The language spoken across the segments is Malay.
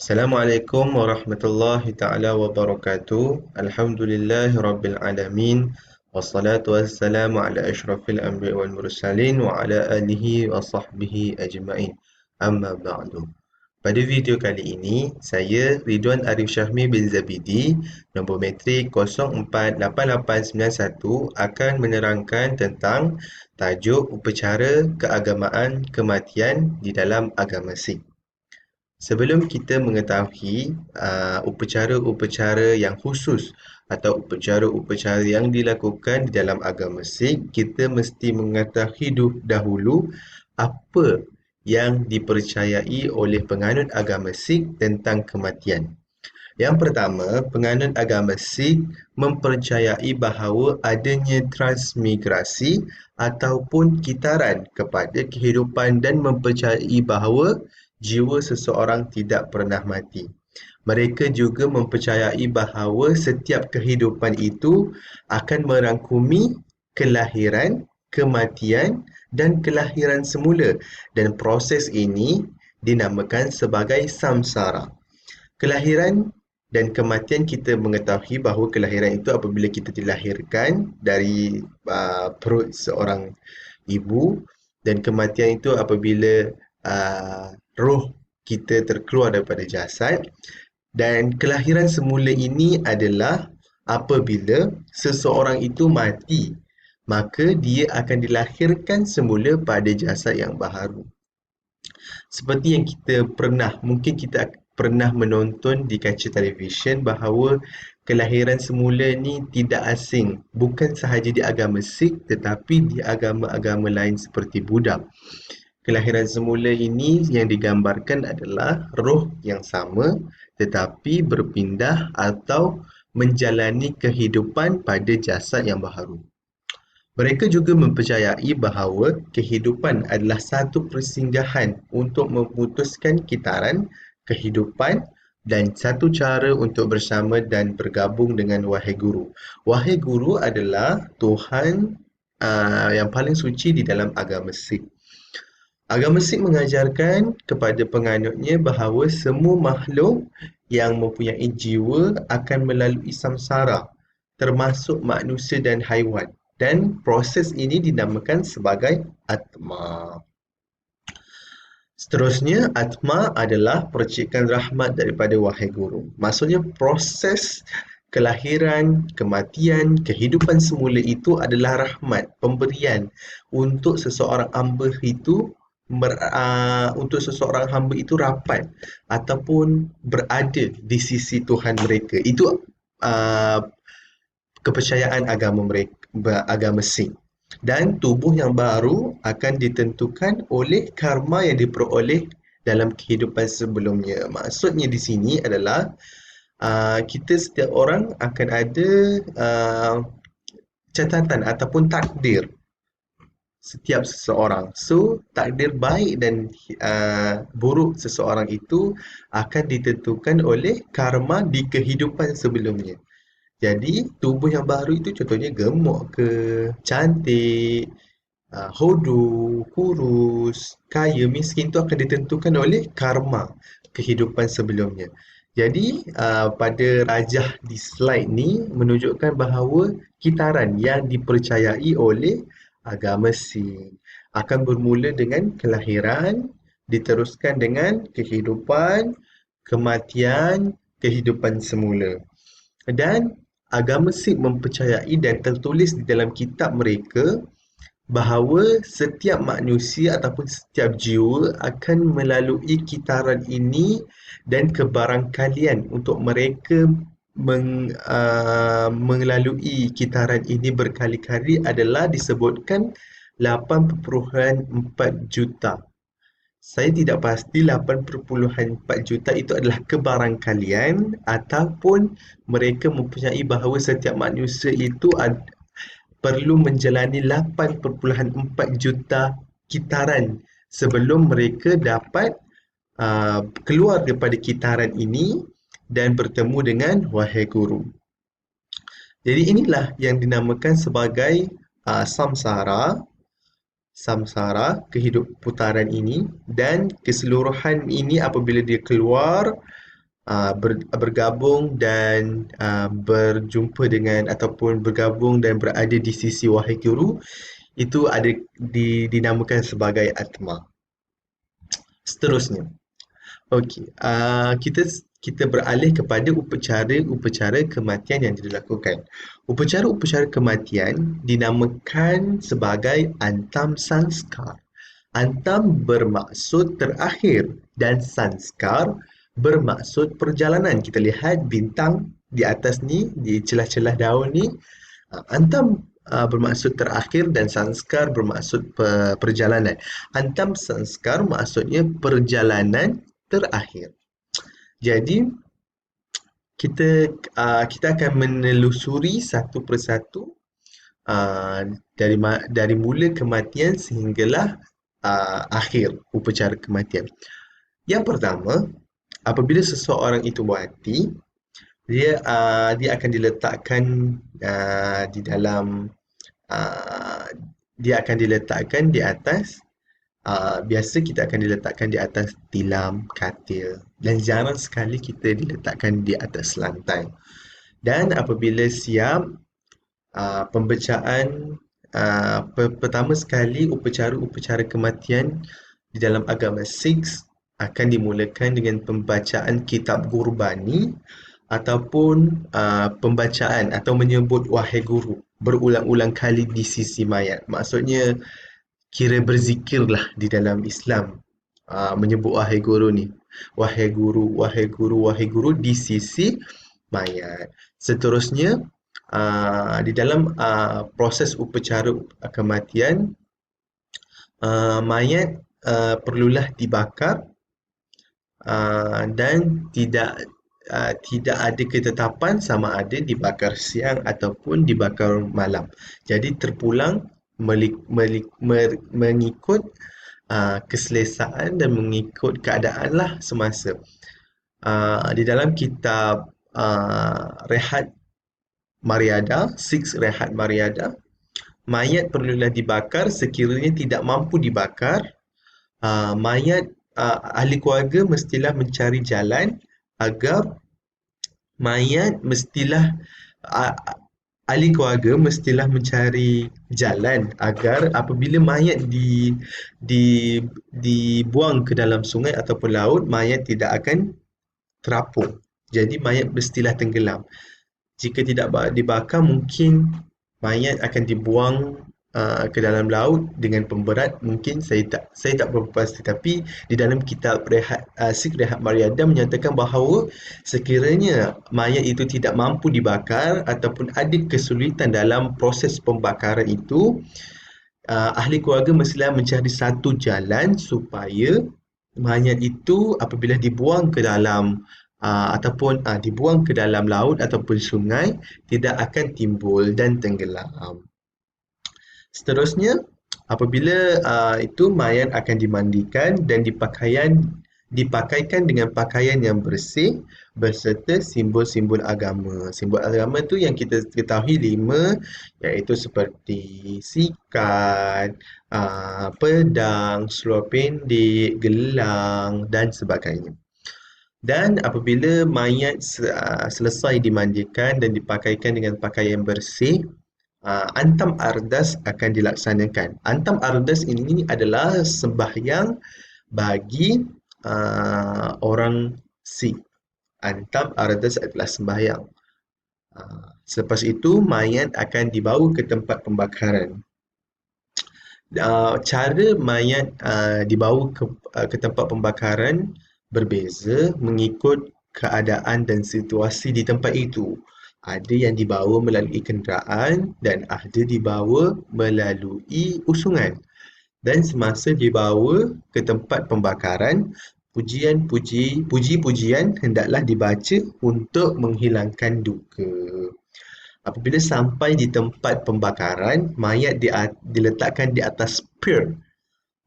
Assalamualaikum warahmatullahi taala wabarakatuh. Alhamdulillahi rabbil alamin. Wassalatu wassalamu ala asyrafil anbiya wal mursalin wa ala alihi wa sahbihi ajma'in. Amma ba'du. Pada video kali ini, saya Ridwan Arif Syahmi bin Zabidi, nombor metrik 048891 akan menerangkan tentang tajuk upacara keagamaan kematian di dalam agama Sikh. Sebelum kita mengetahui upacara-upacara yang khusus atau upacara-upacara yang dilakukan di dalam agama Sikh, kita mesti mengetahui dahulu apa yang dipercayai oleh penganut agama Sikh tentang kematian. Yang pertama, penganut agama Sikh mempercayai bahawa adanya transmigrasi ataupun kitaran kepada kehidupan dan mempercayai bahawa jiwa seseorang tidak pernah mati. Mereka juga mempercayai bahawa setiap kehidupan itu akan merangkumi kelahiran, kematian dan kelahiran semula, dan proses ini dinamakan sebagai samsara. Kelahiran dan kematian, kita mengetahui bahawa kelahiran itu apabila kita dilahirkan dari perut seorang ibu, dan kematian itu apabila roh kita terkeluar daripada jasad. Dan kelahiran semula ini adalah apabila seseorang itu mati, maka dia akan dilahirkan semula pada jasad yang baharu. Seperti yang mungkin kita pernah menonton di kaca televisyen bahawa kelahiran semula ni tidak asing, bukan sahaja di agama Sikh tetapi di agama-agama lain seperti Buddha. Kelahiran semula ini yang digambarkan adalah roh yang sama tetapi berpindah atau menjalani kehidupan pada jasad yang baharu. Mereka juga mempercayai bahawa kehidupan adalah satu persinggahan untuk memutuskan kitaran kehidupan dan satu cara untuk bersama dan bergabung dengan Wahai Guru. Wahai Guru adalah Tuhan yang paling suci di dalam agama Sikh. Agama Sikh mengajarkan kepada penganutnya bahawa semua makhluk yang mempunyai jiwa akan melalui samsara, termasuk manusia dan haiwan. Dan proses ini dinamakan sebagai Atma. Seterusnya, Atma adalah percikan rahmat daripada Wahai Guru. Maksudnya proses kelahiran, kematian, kehidupan semula itu adalah rahmat, pemberian untuk seseorang hamba itu rapat ataupun berada di sisi Tuhan mereka. Itu kepercayaan agama Sikh. Dan tubuh yang baru akan ditentukan oleh karma yang diperoleh dalam kehidupan sebelumnya. Maksudnya di sini adalah kita setiap orang akan ada catatan ataupun takdir setiap seseorang. So, takdir baik dan buruk seseorang itu akan ditentukan oleh karma di kehidupan sebelumnya. Jadi, tubuh yang baru itu contohnya gemuk ke, cantik, hodu, kurus, kaya, miskin itu akan ditentukan oleh karma kehidupan sebelumnya. Jadi, pada rajah di slide ni menunjukkan bahawa kitaran yang dipercayai oleh agama Sikh akan bermula dengan kelahiran, diteruskan dengan kehidupan, kematian, kehidupan semula. Dan agama Sikh mempercayai dan tertulis di dalam kitab mereka bahawa setiap manusia ataupun setiap jiwa akan melalui kitaran ini, dan kebarangkalian untuk mereka melalui kitaran ini berkali-kali adalah disebutkan 8.4 juta. Saya tidak pasti 8.4 juta itu adalah kebarangkalian ataupun mereka mempunyai bahawa setiap manusia itu perlu menjalani 8.4 juta kitaran sebelum mereka dapat keluar daripada kitaran ini dan bertemu dengan Wahai Guru. Jadi inilah yang dinamakan sebagai samsara, kehidupan putaran ini, dan keseluruhan ini apabila dia keluar bergabung dan berjumpa dengan ataupun bergabung dan berada di sisi wahai guru, itu ada dinamakan sebagai atma. Seterusnya, okey, kita beralih kepada upacara-upacara kematian yang dilakukan. Upacara-upacara kematian dinamakan sebagai antam sanskar. Antam bermaksud terakhir dan sanskar bermaksud perjalanan. Kita lihat bintang di atas ni, di celah-celah daun ni. Antam bermaksud terakhir dan sanskar bermaksud perjalanan. Antam sanskar maksudnya perjalanan terakhir. Jadi kita akan menelusuri satu persatu dari mula kematian sehinggalah akhir upacara kematian. Yang pertama, apabila seseorang itu mati, dia akan diletakkan di dalam dia akan diletakkan di atas biasa kita akan diletakkan di atas tilam, katil, dan jarang sekali kita diletakkan di atas lantai. Dan apabila siap, pembacaan pertama sekali upacara-upacara kematian di dalam agama Sikh akan dimulakan dengan pembacaan kitab Gurbani ataupun pembacaan atau menyebut wahai guru berulang-ulang kali di sisi mayat. Maksudnya kira berzikirlah di dalam Islam, menyebut wahai guru ni. Wahai guru, wahai guru, wahai guru di sisi mayat. Seterusnya, di dalam proses upacara kematian, mayat perlulah dibakar dan tidak ada ketetapan sama ada dibakar siang ataupun dibakar malam. Jadi terpulang mengikut keselesaan dan mengikut keadaan lah semasa. Di dalam kitab Rehat Maryada, Sikh Rehat Maryada, mayat perlulah dibakar sekiranya tidak mampu dibakar. Mayat ahli keluarga mestilah mencari jalan agar ahli keluarga mestilah mencari jalan agar apabila mayat dibuang ke dalam sungai ataupun laut, mayat tidak akan terapung. Jadi mayat mestilah tenggelam. Jika tidak dibakar, mungkin mayat akan dibuang ke dalam laut dengan pemberat. Mungkin saya tak berapa pasti, tapi di dalam kitab Sikh Rehat Maryada menyatakan bahawa sekiranya mayat itu tidak mampu dibakar ataupun ada kesulitan dalam proses pembakaran itu, ahli keluarga mestilah mencari satu jalan supaya mayat itu apabila dibuang ke dalam ataupun dibuang ke dalam laut ataupun sungai tidak akan timbul dan tenggelam. Seterusnya, apabila itu mayat akan dimandikan dan dipakaikan dengan pakaian yang bersih beserta simbol-simbol agama. Simbol agama tu yang kita ketahui 5, iaitu seperti sikat, pedang, seluar pendek, gelang dan sebagainya. Dan apabila mayat selesai dimandikan dan dipakaikan dengan pakaian bersih, Antam Ardas akan dilaksanakan. Antam Ardas ini adalah sembahyang bagi orang Sikh. Antam Ardas adalah sembahyang. Selepas itu, mayat akan dibawa ke tempat pembakaran. Cara mayat dibawa ke tempat pembakaran berbeza mengikut keadaan dan situasi di tempat itu. Ada yang dibawa melalui kenderaan dan ada dibawa melalui usungan. Dan semasa dibawa ke tempat pembakaran, puji-pujian hendaklah dibaca untuk menghilangkan duka. Apabila sampai di tempat pembakaran, mayat diletakkan di atas pyre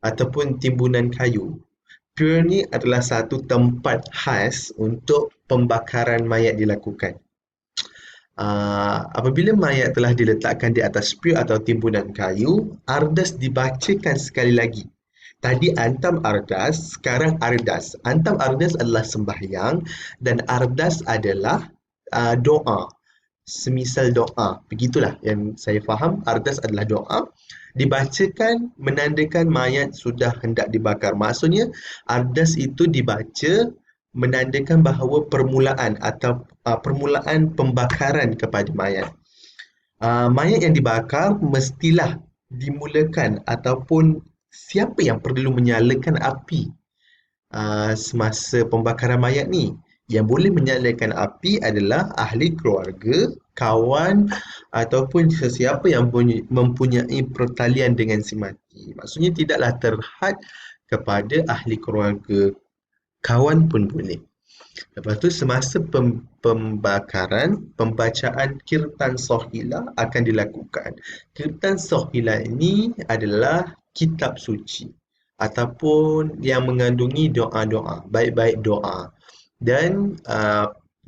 ataupun timbunan kayu. Pyre ni adalah satu tempat khas untuk pembakaran mayat dilakukan. Apabila mayat telah diletakkan di atas pyre atau timbunan kayu, ardas dibacakan sekali lagi Tadi antam ardas, sekarang ardas. Antam ardas adalah sembahyang dan ardas adalah doa. Semisal doa. Begitulah yang saya faham. Ardas adalah doa. Dibacakan menandakan mayat sudah hendak dibakar. Maksudnya ardas itu dibaca menandakan bahawa permulaan atau permulaan pembakaran kepada mayat. Mayat yang dibakar mestilah dimulakan ataupun siapa yang perlu menyalakan api semasa pembakaran mayat ni. Yang boleh menyalakan api adalah ahli keluarga, kawan ataupun sesiapa yang mempunyai pertalian dengan si mati. Maksudnya tidaklah terhad kepada ahli keluarga, kawan pun boleh. Lepas tu semasa pembakaran, pembacaan kirtan sohila akan dilakukan. Kirtan sohila ini adalah kitab suci ataupun yang mengandungi doa-doa, baik-baik doa. Dan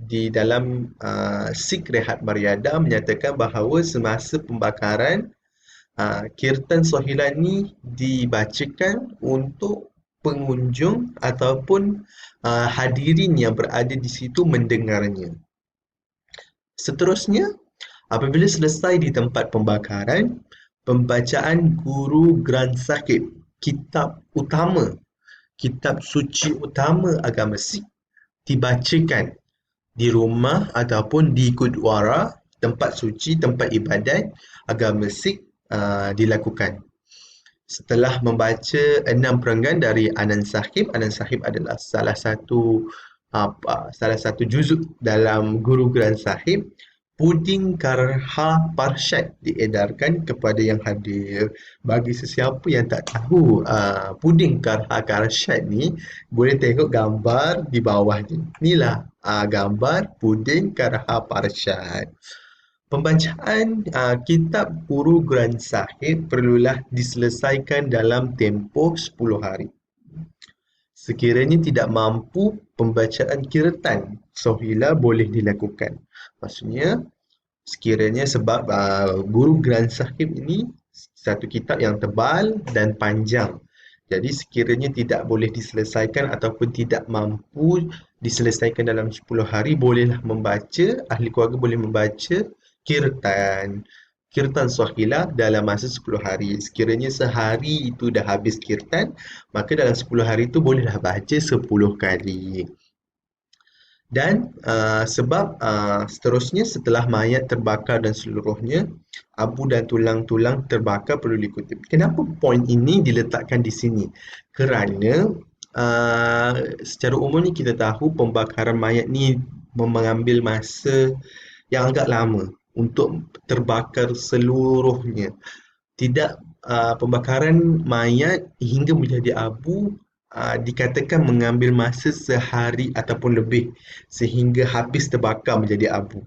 di dalam Sikh Rehat Maryada menyatakan bahawa semasa pembakaran, kirtan sohila ini dibacakan untuk pengunjung ataupun hadirin yang berada di situ mendengarnya. Seterusnya, apabila selesai di tempat pembakaran, pembacaan Guru Granth Sahib, kitab utama, kitab suci utama agama Sikh, dibacakan di rumah ataupun di gurdwara, tempat suci, tempat ibadat agama Sikh dilakukan. Setelah membaca 6 perenggan dari Anand Sahib adalah salah satu juzuk dalam Guru Granth Sahib. Puding Karha Parshad diedarkan kepada yang hadir. Bagi sesiapa yang tak tahu puding Karha Parshad ni, boleh tengok gambar di bawah ni. Inilah gambar puding Karha Parshad. Pembacaan kitab Guru Granth Sahib perlulah diselesaikan dalam tempoh 10 hari. Sekiranya tidak mampu, pembacaan kirtan sohila boleh dilakukan. Maksudnya, sekiranya sebab Guru Granth Sahib ini satu kitab yang tebal dan panjang. Jadi sekiranya tidak boleh diselesaikan ataupun tidak mampu diselesaikan dalam 10 hari, bolehlah membaca, ahli keluarga boleh membaca kirtan sohila dalam masa 10 hari. Sekiranya sehari itu dah habis kirtan, maka dalam 10 hari itu bolehlah baca 10 kali. Dan sebab seterusnya setelah mayat terbakar dan seluruhnya, abu dan tulang-tulang terbakar perlu dikutip. Kenapa poin ini diletakkan di sini? Kerana secara umumnya kita tahu pembakaran mayat ni mengambil masa yang agak lama untuk terbakar seluruhnya. Tidak, pembakaran mayat hingga menjadi abu dikatakan mengambil masa sehari ataupun lebih sehingga habis terbakar menjadi abu.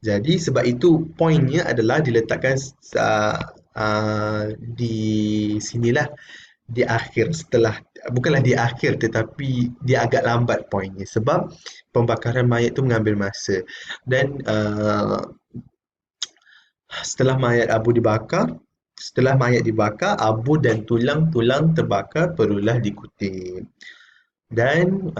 Jadi sebab itu poinnya adalah diletakkan di sinilah, di akhir, setelah, bukanlah di akhir tetapi dia agak lambat poinnya sebab pembakaran mayat itu mengambil masa. Dan setelah mayat dibakar, abu dan tulang-tulang terbakar perlulah dikutip. Dan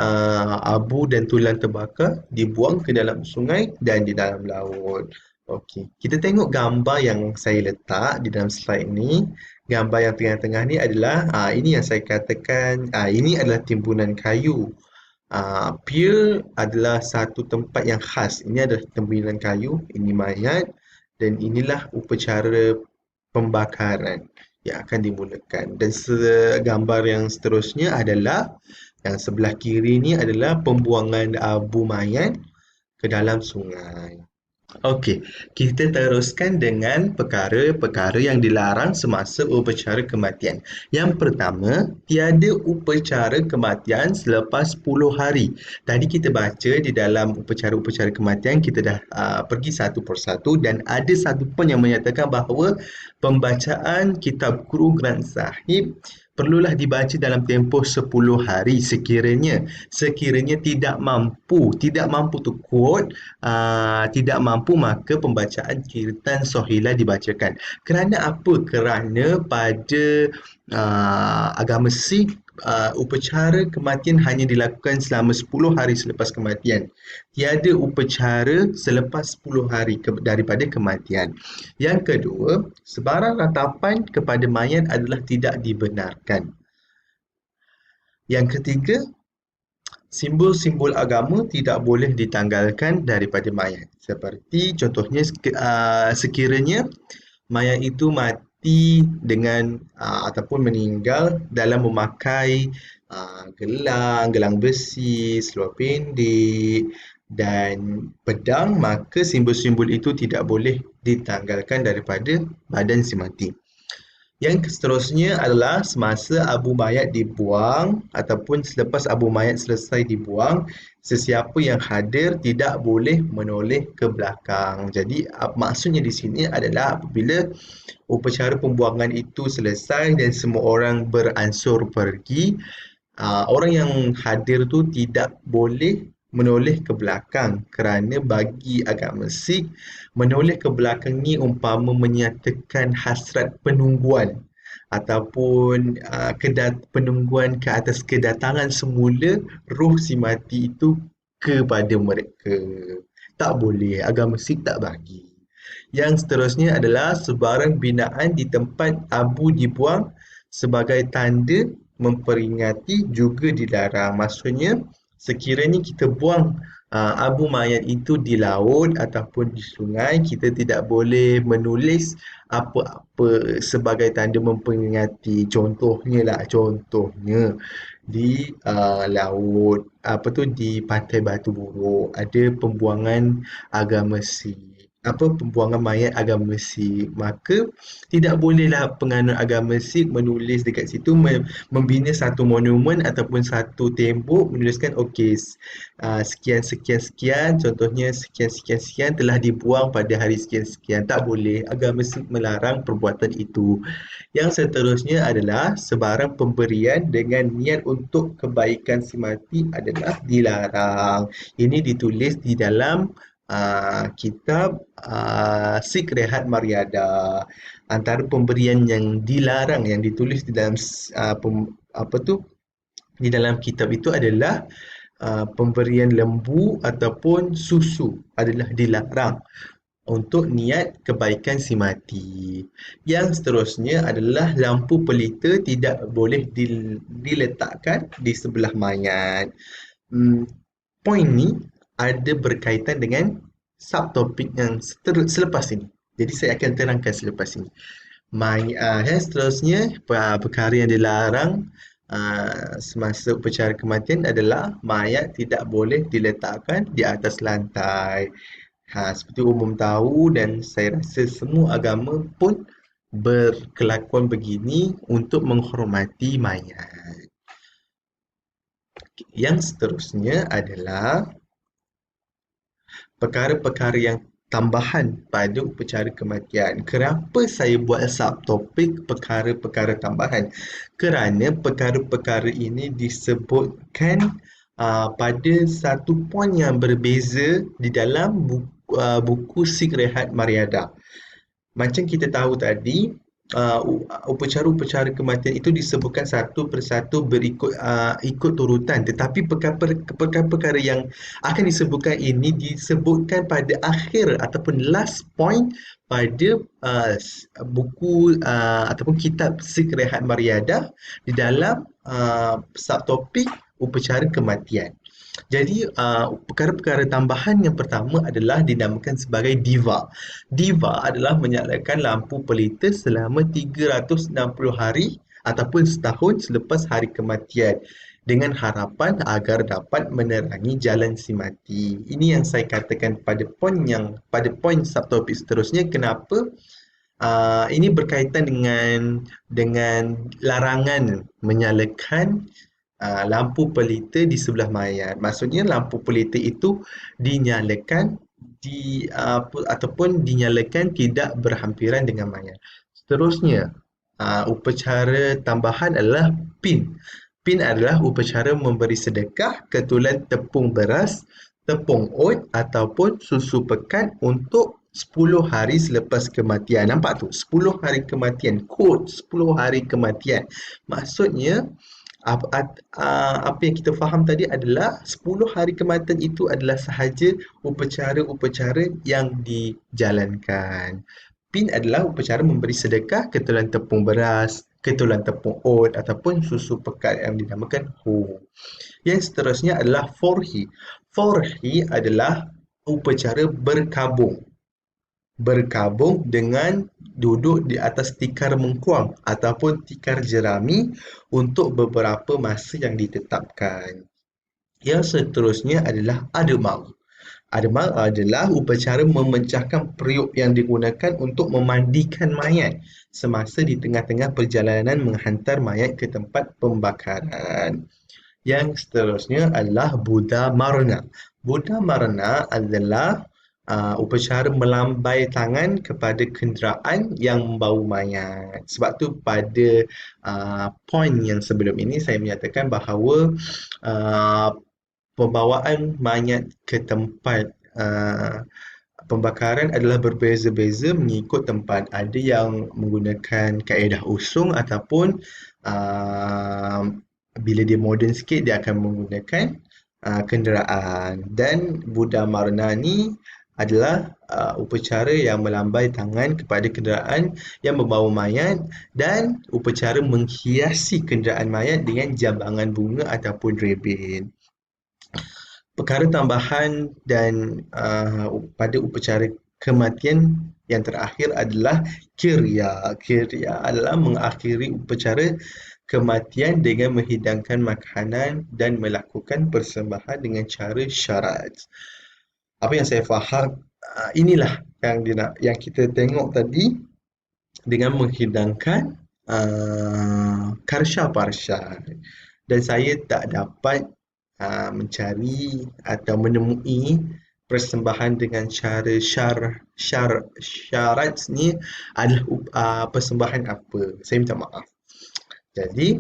abu dan tulang terbakar dibuang ke dalam sungai dan di dalam laut. Okey, kita tengok gambar yang saya letak di dalam slide ini. Gambar yang tengah-tengah ni adalah ini yang saya katakan, ini adalah timbunan kayu. Pier adalah satu tempat yang khas. Ini adalah timbunan kayu, ini mayat, dan inilah upacara pembakaran yang akan dimulakan. Dan gambar yang seterusnya adalah yang sebelah kiri ni adalah pembuangan abu mayat ke dalam sungai. Okey, kita teruskan dengan perkara-perkara yang dilarang semasa upacara kematian. Yang pertama, tiada upacara kematian selepas 10 hari. Tadi kita baca di dalam upacara-upacara kematian, kita dah pergi satu persatu dan ada satu pun yang menyatakan bahawa pembacaan kitab Guru Granth Sahib perlulah dibaca dalam tempoh 10 hari sekiranya tidak mampu tu quote, tidak mampu maka pembacaan kiritan sohilah dibacakan. Kerana apa? Kerana pada agama Sikh, upacara kematian hanya dilakukan selama 10 hari selepas kematian. Tiada upacara selepas 10 hari daripada kematian. Yang kedua, sebarang ratapan kepada mayat adalah tidak dibenarkan. Yang ketiga, simbol-simbol agama tidak boleh ditanggalkan daripada mayat. Seperti contohnya sekiranya mayat itu mati dengan ataupun meninggal dalam memakai gelang besi, seluar pendek dan pedang, maka simbol-simbol itu tidak boleh ditanggalkan daripada badan si mati. Yang seterusnya adalah semasa abu mayat dibuang ataupun selepas abu mayat selesai dibuang, sesiapa yang hadir tidak boleh menoleh ke belakang. Jadi maksudnya di sini adalah apabila upacara pembuangan itu selesai dan semua orang beransur pergi, orang yang hadir tu tidak boleh menoleh ke belakang kerana bagi agama Sikh, menoleh ke belakang ni umpama menyatakan hasrat penungguan ataupun penungguan ke atas kedatangan semula roh si mati itu kepada mereka. Tak boleh, agama Sikh tak bagi. Yang seterusnya adalah sebarang binaan di tempat abu dibuang sebagai tanda memperingati juga dilarang. Maksudnya, sekiranya kita buang abu mayat itu di laut ataupun di sungai, kita tidak boleh menulis apa-apa sebagai tanda memperingati. Contohnya di laut, di Pantai Batu Buruk ada pembuangan mayat agama Sikh, maka tidak bolehlah penganut agama Sikh menulis dekat situ, membina satu monumen ataupun satu tembok menuliskan okey, sekian sekian sekian, contohnya sekian sekian sekian telah dibuang pada hari sekian sekian. Tak boleh, agama Sikh melarang perbuatan itu. Yang seterusnya adalah sebarang pemberian dengan niat untuk kebaikan si mati adalah dilarang. Ini ditulis di dalam kitab Sikh Rehat Maryada. Antara pemberian yang dilarang yang ditulis di dalam di dalam kitab itu adalah pemberian lembu ataupun susu adalah dilarang untuk niat kebaikan si mati. Yang seterusnya adalah lampu pelita tidak boleh diletakkan di sebelah mayat. Poin ni ada berkaitan dengan subtopik yang selepas ini. Jadi saya akan terangkan selepas ini. Yang seterusnya, perkara yang dilarang semasa upacara kematian adalah mayat tidak boleh diletakkan di atas lantai. Seperti umum tahu dan saya rasa semua agama pun berkelakuan begini untuk menghormati mayat. Yang seterusnya adalah perkara-perkara yang tambahan pada upacara kematian. Kenapa saya buat subtopik perkara-perkara tambahan? Kerana perkara-perkara ini disebutkan pada satu poin yang berbeza di dalam buku Sikh Rehat Maryada. Macam kita tahu tadi, upacara-upacara kematian itu disebutkan satu persatu ikut turutan, tetapi perkara-perkara yang akan disebutkan ini disebutkan pada akhir ataupun last point pada buku ataupun kitab Sikh Rehat Maryada di dalam subtopik upacara kematian. Jadi perkara-perkara tambahan yang pertama adalah dinamakan sebagai diva. Diva adalah menyalakan lampu pelita selama 360 hari ataupun setahun selepas hari kematian dengan harapan agar dapat menerangi jalan si mati. Ini yang saya katakan pada poin subtopik seterusnya, kenapa ini berkaitan dengan larangan menyalakan lampu pelita di sebelah mayat. Maksudnya lampu pelita itu dinyalakan ataupun dinyalakan tidak berhampiran dengan mayat. Seterusnya, Upacara tambahan adalah PIN. PIN adalah upacara memberi sedekah ketulan tepung beras, tepung oat ataupun susu pekat untuk 10 hari selepas kematian. Nampak tu? 10 hari kematian. Kod 10 hari kematian. Maksudnya, apa yang kita faham tadi adalah 10 hari kematian itu adalah sahaja upacara-upacara yang dijalankan. PIN adalah upacara memberi sedekah ketulan tepung beras, ketulan tepung oat ataupun susu pekat yang dinamakan ho. Yang seterusnya adalah forhi. Forhi adalah upacara berkabung. Berkabung dengan duduk di atas tikar mengkuang ataupun tikar jerami untuk beberapa masa yang ditetapkan. Yang seterusnya adalah ademang. Ademang adalah upacara memecahkan periuk yang digunakan untuk memandikan mayat semasa di tengah-tengah perjalanan menghantar mayat ke tempat pembakaran. Yang seterusnya adalah Buddha Marna. Buddha Marna adalah upacara melambai tangan kepada kenderaan yang membawa mayat. Sebab tu pada poin yang sebelum ini saya menyatakan bahawa uh, pembawaan mayat ke tempat pembakaran adalah berbeza-beza mengikut tempat. Ada yang menggunakan kaedah usung ataupun uh, bila dia moden sikit dia akan menggunakan kenderaan. Dan Buddha Marna ni adalah upacara yang melambai tangan kepada kenderaan yang membawa mayat dan upacara menghiasi kenderaan mayat dengan jambangan bunga ataupun rebin. Perkara tambahan dan pada upacara kematian yang terakhir adalah kirya. Kirya adalah mengakhiri upacara kematian dengan menghidangkan makanan dan melakukan persembahan dengan cara syarat. Apa yang saya faham, inilah yang kita tengok tadi dengan menghidangkan karsha parsha. Dan saya tak dapat mencari atau menemui persembahan dengan cara syarat ni adalah persembahan apa. Saya minta maaf. Jadi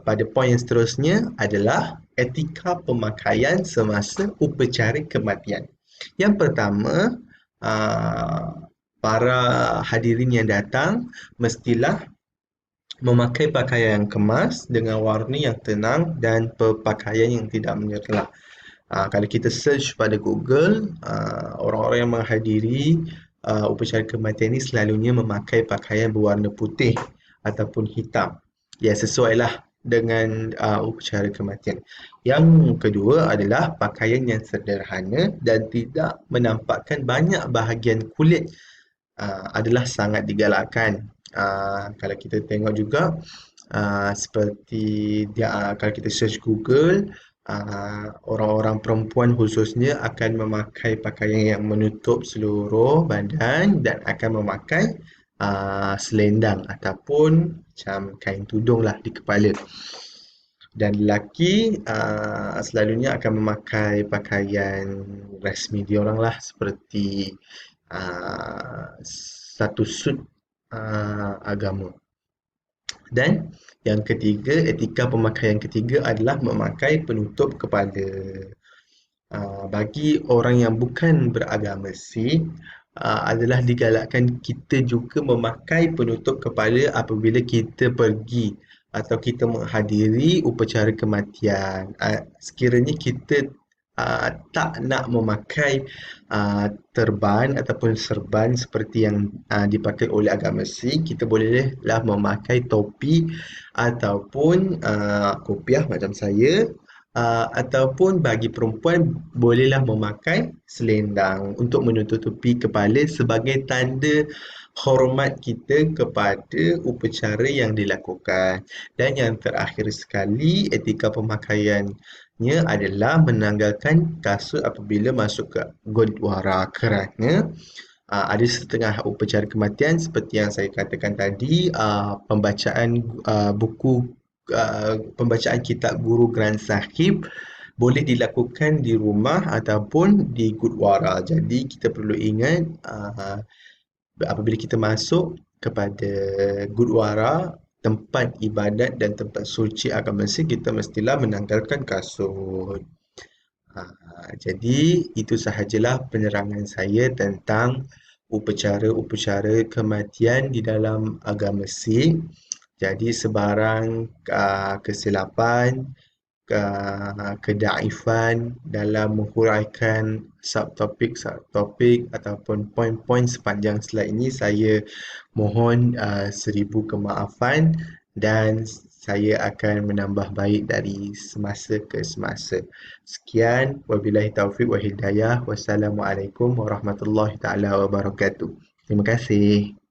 pada poin yang seterusnya adalah etika pemakaian semasa upacara kematian. Yang pertama, para hadirin yang datang mestilah memakai pakaian yang kemas dengan warna yang tenang dan pakaian yang tidak menyerlah. Kalau kita search pada Google, orang-orang yang menghadiri upacara kematian ini selalunya memakai pakaian berwarna putih ataupun hitam. Ya, sesuailah dengan upacara kematian. Yang kedua adalah pakaian yang sederhana dan tidak menampakkan banyak bahagian kulit adalah sangat digalakkan. Kalau kita tengok juga seperti kalau kita search Google, orang-orang perempuan khususnya akan memakai pakaian yang menutup seluruh badan dan akan memakai selendang ataupun macam kain tudung lah di kepala. Dan lelaki selalunya akan memakai pakaian rasmi diorang lah, seperti satu suit agama. Dan yang ketiga, etika pemakaian ketiga adalah memakai penutup kepala. Bagi orang yang bukan beragama Sikh, adalah digalakkan kita juga memakai penutup kepala apabila kita pergi atau kita menghadiri upacara kematian. Sekiranya kita tak nak memakai terban ataupun serban seperti yang dipakai oleh agama Sikh, kita bolehlah memakai topi ataupun kopiah macam saya, ataupun bagi perempuan bolehlah memakai selendang untuk menutupi kepala sebagai tanda hormat kita kepada upacara yang dilakukan. Dan yang terakhir sekali, etika pemakaiannya adalah menanggalkan kasut apabila masuk ke Gurdwara, kerana ada setengah upacara kematian seperti yang saya katakan tadi, pembacaan pembacaan kitab Guru Granth Sahib boleh dilakukan di rumah ataupun di Gurdwara. Jadi kita perlu ingat apabila kita masuk kepada gurdwara, tempat ibadat dan tempat suci agama Sikh, kita mestilah menanggalkan kasut. Jadi itu sahajalah penerangan saya tentang upacara-upacara kematian di dalam agama Sikh. Jadi sebarang kesilapan, kedaifan dalam menguraikan subtopik-subtopik ataupun poin-poin sepanjang slide ini, saya mohon seribu kemaafan dan saya akan menambah baik dari semasa ke semasa. Sekian, wabillahi taufiq wa hidayah. Wassalamualaikum warahmatullahi taala wabarakatuh. Terima kasih.